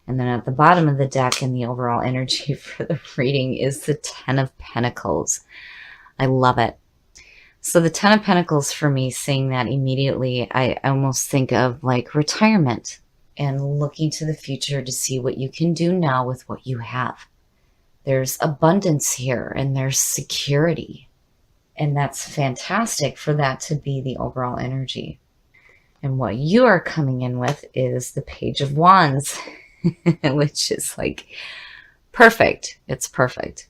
And then at the bottom of the deck in the overall energy for the reading is the Ten of Pentacles. I love it. So the Ten of Pentacles for me, saying that immediately, I almost think of like retirement and looking to the future to see what you can do now with what you have. There's abundance here and there's security. And that's fantastic for that to be the overall energy. And what you are coming in with is the Page of Wands, which is like perfect. It's perfect.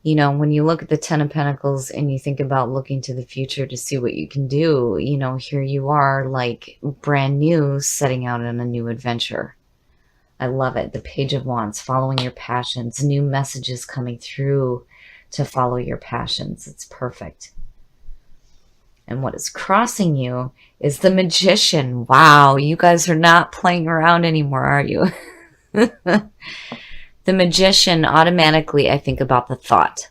You know, when you look at the Ten of Pentacles and you think about looking to the future to see what you can do, you know, here you are like brand new, setting out on a new adventure. I love it. The Page of Wands, following your passions, new messages coming through to follow your passions. It's perfect. And what is crossing you is the Magician. Wow, you guys are not playing around anymore, are you? The Magician, automatically I think about the thought.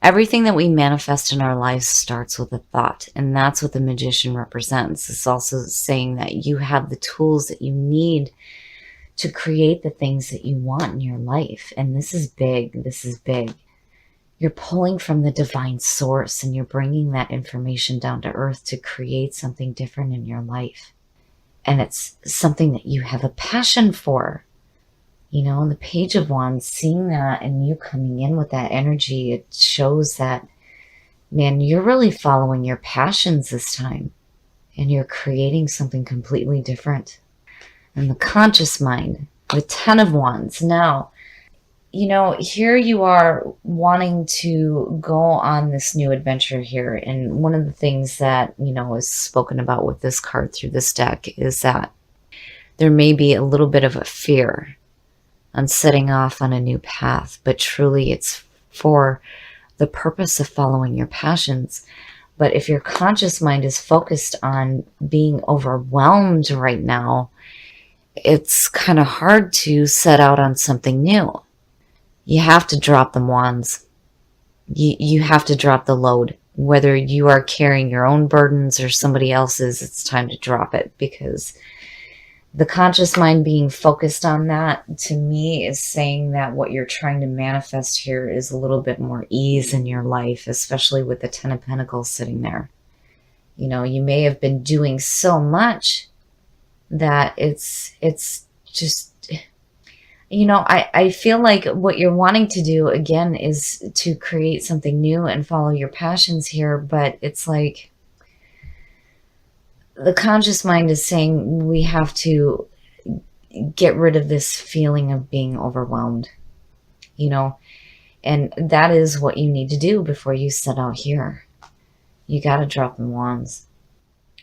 Everything that we manifest in our lives starts with a thought, and that's what the Magician represents. It's also saying that you have the tools that you need to create the things that you want in your life. And this is big. This is big. You're pulling from the divine source and you're bringing that information down to earth to create something different in your life. And it's something that you have a passion for. You know, and the Page of Wands, seeing that and you coming in with that energy, it shows that, man, you're really following your passions this time. And you're creating something completely different. And the conscious mind, the Ten of Wands. Now, you know, here you are wanting to go on this new adventure here. And one of the things that, you know, is spoken about with this card through this deck is that there may be a little bit of a fear on setting off on a new path, but truly it's for the purpose of following your passions. But if your conscious mind is focused on being overwhelmed right now, it's kind of hard to set out on something new. You have to drop the wands. You have to drop the load. Whether you are carrying your own burdens or somebody else's, it's time to drop it, because the conscious mind being focused on that, to me, is saying that what you're trying to manifest here is a little bit more ease in your life, especially with the Ten of Pentacles sitting there. You know, you may have been doing so much that it's just, you know, I feel like what you're wanting to do, again, is to create something new and follow your passions here, but it's like, the conscious mind is saying we have to get rid of this feeling of being overwhelmed, you know, and that is what you need to do before you set out here. You got to drop the wands.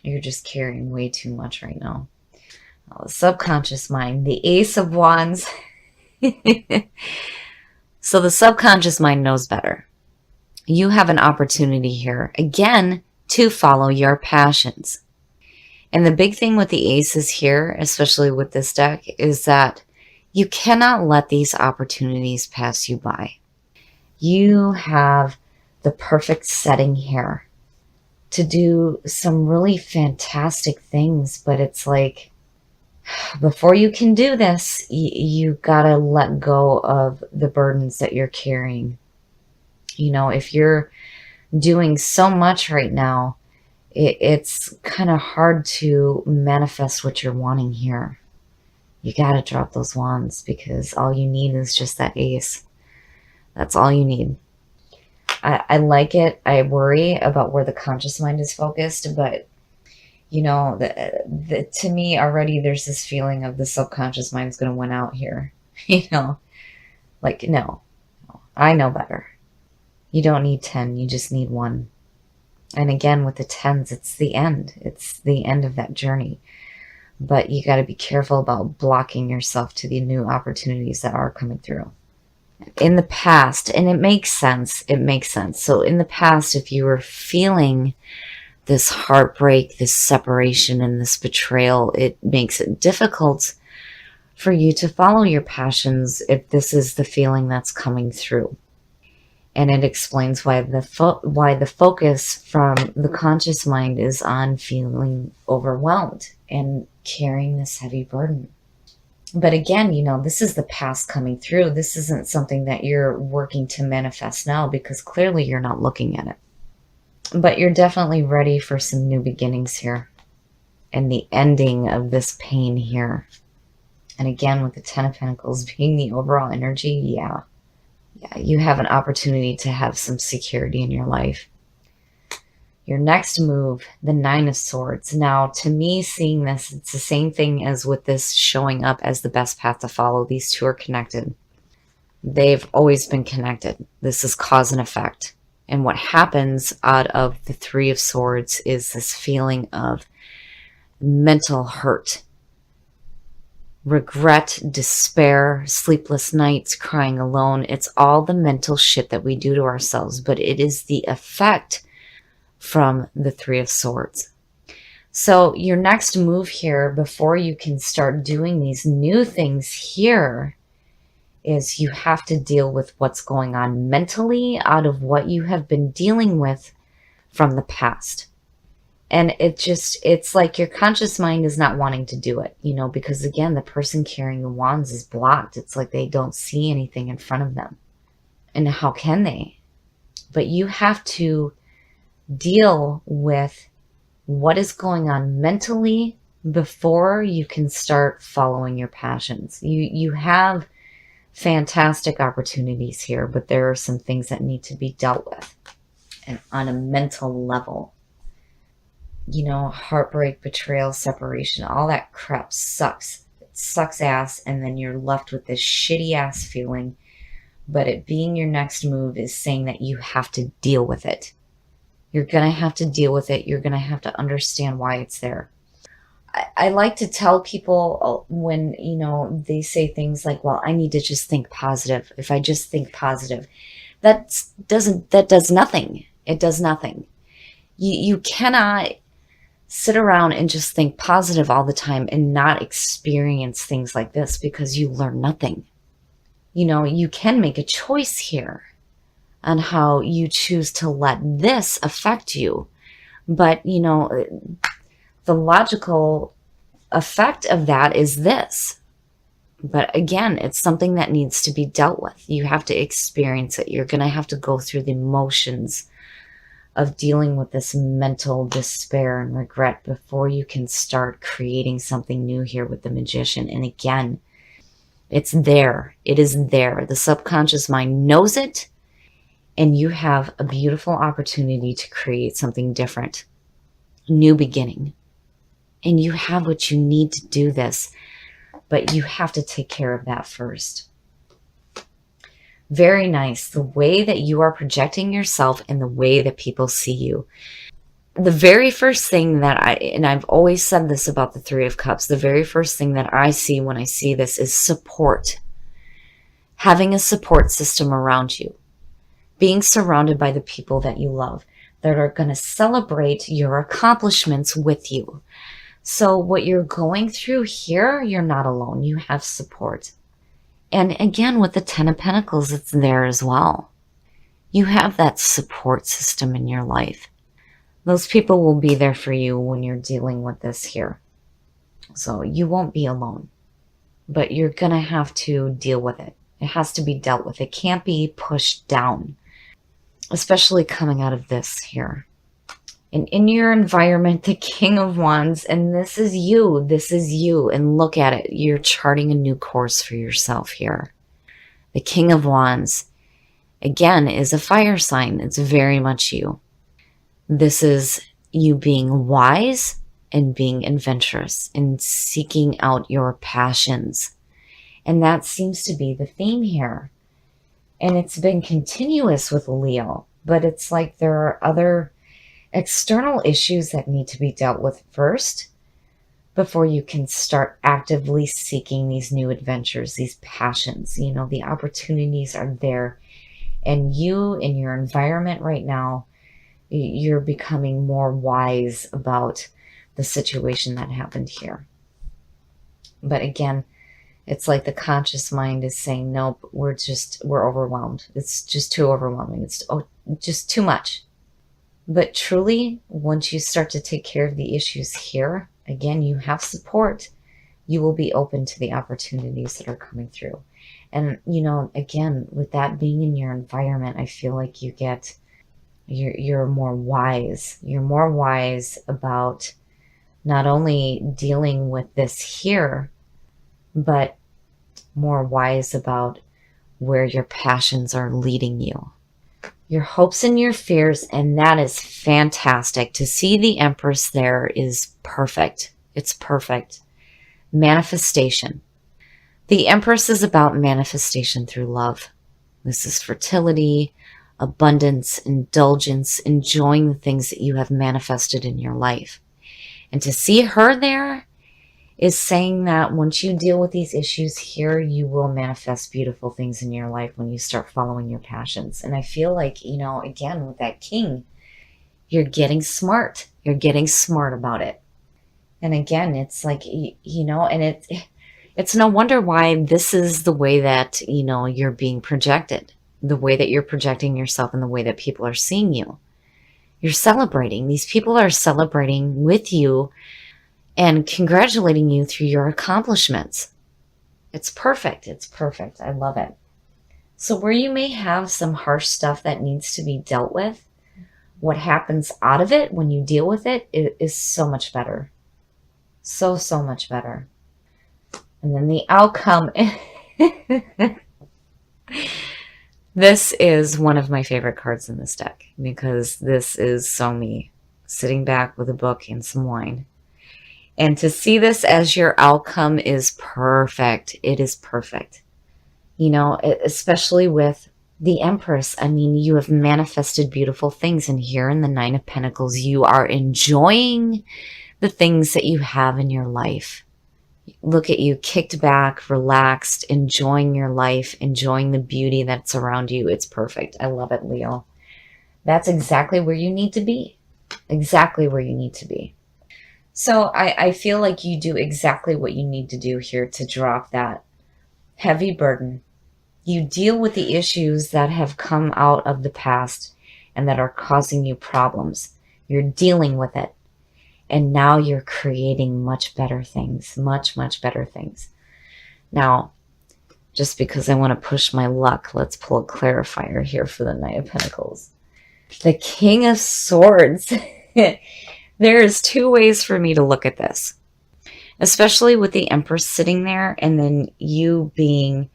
You're just carrying way too much right now. The subconscious mind, the Ace of Wands. So the subconscious mind knows better. You have an opportunity here, again, to follow your passions. And the big thing with the aces here, especially with this deck, is that you cannot let these opportunities pass you by. You have the perfect setting here to do some really fantastic things, but it's like, before you can do this, you gotta let go of the burdens that you're carrying. You know, if you're doing so much right now, it's kind of hard to manifest what you're wanting here. You got to drop those wands, because all you need is just that ace. That's all you need. I like it. I worry about where the conscious mind is focused, but you know, to me already there's this feeling of the subconscious mind is going to win out here. You know, like, no, I know better. You don't need 10, you just need 1. And again, with the 10s, it's the end. It's the end of that journey. But you got to be careful about blocking yourself to the new opportunities that are coming through. In the past, and it makes sense, So in the past, if you were feeling this heartbreak, this separation, and this betrayal, it makes it difficult for you to follow your passions if this is the feeling that's coming through. And it explains why the focus from the conscious mind is on feeling overwhelmed and carrying this heavy burden. But again, this is the past coming through. This isn't something that you're working to manifest now, because clearly you're not looking at it. But you're definitely ready for some new beginnings here and the ending of this pain here. And again, with the Ten of Pentacles being the overall energy, yeah, you have an opportunity to have some security in your life. Your next move, the Nine of Swords. Now, to me, seeing this, it's the same thing as with this showing up as the best path to follow. These two are connected. They've always been connected. This is cause and effect. And what happens out of the Three of Swords is this feeling of mental hurt, regret, despair, sleepless nights, crying alone. It's all the mental shit that we do to ourselves, but it is the effect from the Three of Swords. So your next move here, before you can start doing these new things here, is you have to deal with what's going on mentally out of what you have been dealing with from the past. And it's like your conscious mind is not wanting to do it, because again, the person carrying the wands is blocked. It's like they don't see anything in front of them. And how can they? But you have to deal with what is going on mentally before you can start following your passions. You have fantastic opportunities here, but there are some things that need to be dealt with and on a mental level. Heartbreak, betrayal, separation, all that crap sucks. It sucks ass, and then you're left with this shitty ass feeling. But it being your next move is saying that you have to deal with it. You're going to have to deal with it. You're going to have to understand why it's there. I like to tell people when, they say things like, well, I need to just think positive. If I just think positive, that does nothing. It does nothing. You cannot sit around and just think positive all the time and not experience things like this, because you learn nothing. You can make a choice here on how you choose to let this affect you. But, the logical effect of that is this. But again, it's something that needs to be dealt with. You have to experience it. You're going to have to go through the motions of dealing with this mental despair and regret before you can start creating something new here with the Magician. And again, it's there. It is there. The subconscious mind knows it. And you have a beautiful opportunity to create something different. New beginning. And you have what you need to do this. But you have to take care of that first. Very nice. The way that you are projecting yourself and the way that people see you. The very first thing that and I've always said this about the Three of Cups, the very first thing that I see when I see this is support. Having a support system around you. Being surrounded by the people that you love, that are going to celebrate your accomplishments with you. So what you're going through here, you're not alone. You have support. And again, with the Ten of Pentacles, it's there as well. You have that support system in your life. Those people will be there for you when you're dealing with this here. So you won't be alone. But you're going to have to deal with it. It has to be dealt with. It can't be pushed down. Especially coming out of this here. And in your environment, the King of Wands, and this is you, and look at it. You're charting a new course for yourself here. The King of Wands, again, is a fire sign. It's very much you. This is you being wise and being adventurous and seeking out your passions. And that seems to be the theme here. And it's been continuous with Leo, but it's like there are other external issues that need to be dealt with first before you can start actively seeking these new adventures, these passions. The opportunities are there. And you, in your environment right now, you're becoming more wise about the situation that happened here. But again, it's like the conscious mind is saying, nope, we're overwhelmed. It's just too overwhelming. It's just too much. But truly, once you start to take care of the issues here, again, you have support. you will be open to the opportunities that are coming through. And, you know, again, with that being in your environment, I feel like you're more wise. You're more wise about not only dealing with this here, but more wise about where your passions are leading you. Your hopes and your fears, and that is fantastic. To see the Empress there is perfect. It's perfect. Manifestation. The Empress is about manifestation through love. This is fertility, abundance, indulgence, enjoying the things that you have manifested in your life. And to see her there is saying that once you deal with these issues here, you will manifest beautiful things in your life when you start following your passions. And I feel like, you know, again, with that king, you're getting smart. You're getting smart about it. And again, it's like, you know, and it's no wonder why this is the way that, you know, you're being projected, the way that you're projecting yourself and the way that people are seeing you. You're celebrating. These people are celebrating with you and congratulating you through your accomplishments. It's perfect. It's perfect. I love it. So where you may have some harsh stuff that needs to be dealt with, what happens out of it when you deal with it is so much better. So much better. And then the outcome. This is one of my favorite cards in this deck because this is so me, sitting back with a book and some wine. And to see this as your outcome is perfect. It is perfect. You know, especially with the Empress. I mean, you have manifested beautiful things. And here in the Nine of Pentacles, you are enjoying the things that you have in your life. Look at you, kicked back, relaxed, enjoying your life, enjoying the beauty that's around you. It's perfect. I love it, Leo. That's exactly where you need to be. Exactly where you need to be. So I feel like you do exactly what you need to do here to drop that heavy burden. You deal with the issues that have come out of the past and that are causing you problems. You're dealing with it. And now you're creating much better things, much better things. Now, just because I want to push my luck, let's pull a clarifier here for the Knight of Pentacles. The King of Swords. There is two ways for me to look at this, especially with the Empress sitting there and then you being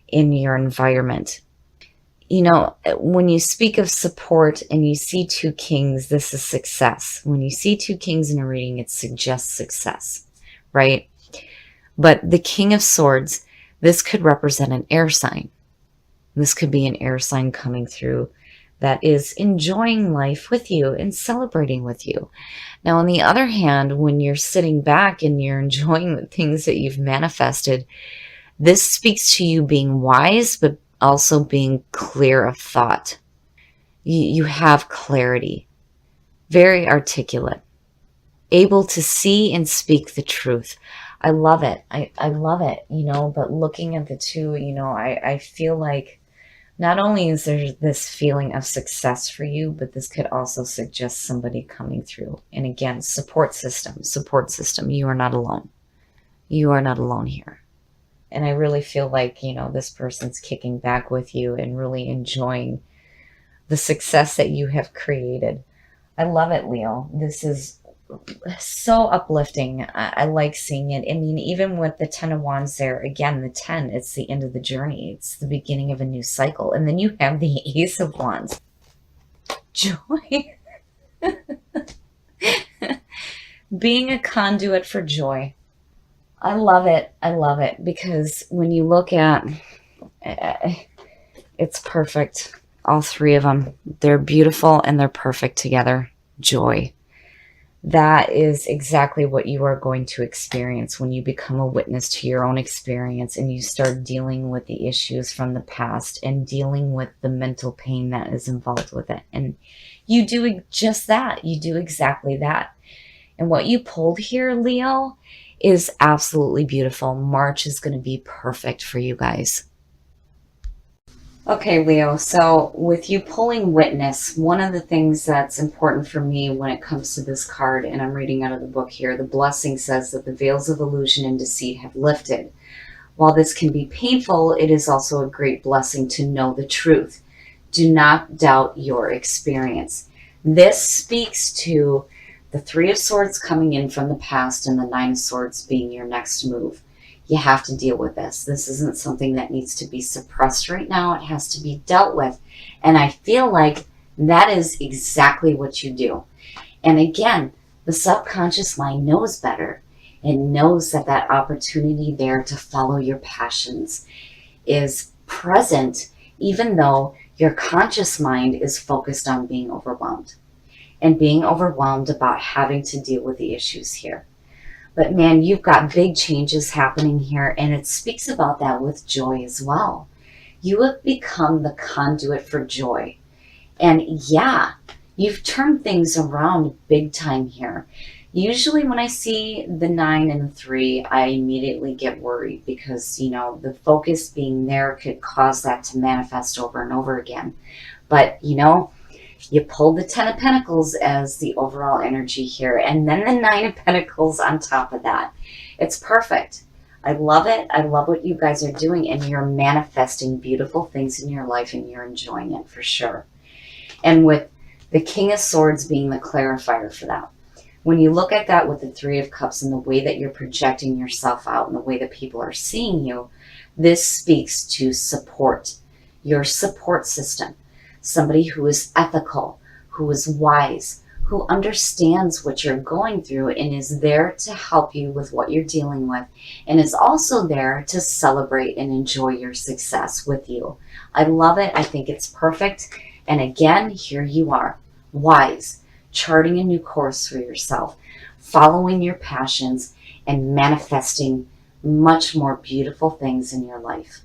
in your environment. You know, when you speak of support and you see two kings, this is success. When you see two kings in a reading, it suggests success, right? But the King of Swords, this could represent an air sign. This could be an air sign coming through that is enjoying life with you and celebrating with you. Now, on the other hand, when you're sitting back and you're enjoying the things that you've manifested, this speaks to you being wise, but also being clear of thought. You have clarity, very articulate, able to see and speak the truth. I love it. I love it, you know, but looking at the two, you know, I feel like not only is there this feeling of success for you, but this could also suggest somebody coming through. And again, support system. You are not alone. You are not alone here. And I really feel like, you know, this person's kicking back with you and really enjoying the success that you have created. I love it, Leo. This is so uplifting. I like seeing it. I mean, even with the 10 of Wands there, again, the 10, it's the end of the journey. It's the beginning of a new cycle. And then you have the Ace of Wands. Joy. Being a conduit for joy. I love it. I love it because when you look at it's perfect. All three of them. They're beautiful and they're perfect together. Joy. That is exactly what you are going to experience when you become a witness to your own experience and you start dealing with the issues from the past and dealing with the mental pain that is involved with it. And you do just that. You do exactly that. And what you pulled here, Leo, is absolutely beautiful. March is going to be perfect for you guys. Okay, Leo, so with you pulling witness, one of the things that's important for me when it comes to this card, and I'm reading out of the book here, the blessing says that the veils of illusion and deceit have lifted. While this can be painful, it is also a great blessing to know the truth. Do not doubt your experience. This speaks to the Three of Swords coming in from the past and the Nine of Swords being your next move. You have to deal with this. This isn't something that needs to be suppressed right now. It has to be dealt with. And I feel like that is exactly what you do. And again, the subconscious mind knows better and knows that that opportunity there to follow your passions is present, even though your conscious mind is focused on being overwhelmed and being overwhelmed about having to deal with the issues here. But man, you've got big changes happening here, and it speaks about that with joy as well. You have become the conduit for joy. And yeah, you've turned things around big time here. Usually when I see the 9 and the 3, I immediately get worried because, the focus being there could cause that to manifest over and over again. But, you pulled the 10 of Pentacles as the overall energy here, and then the 9 of Pentacles on top of that. It's perfect. I love it. I love what you guys are doing, and you're manifesting beautiful things in your life, and you're enjoying it for sure. And with the King of Swords being the clarifier for that. When you look at that with the Three of Cups and the way that you're projecting yourself out and the way that people are seeing you, this speaks to support, your support system. Somebody who is ethical, who is wise, who understands what you're going through and is there to help you with what you're dealing with, and is also there to celebrate and enjoy your success with you. I love it. I think it's perfect. And again, here you are, wise, charting a new course for yourself, following your passions, and manifesting much more beautiful things in your life.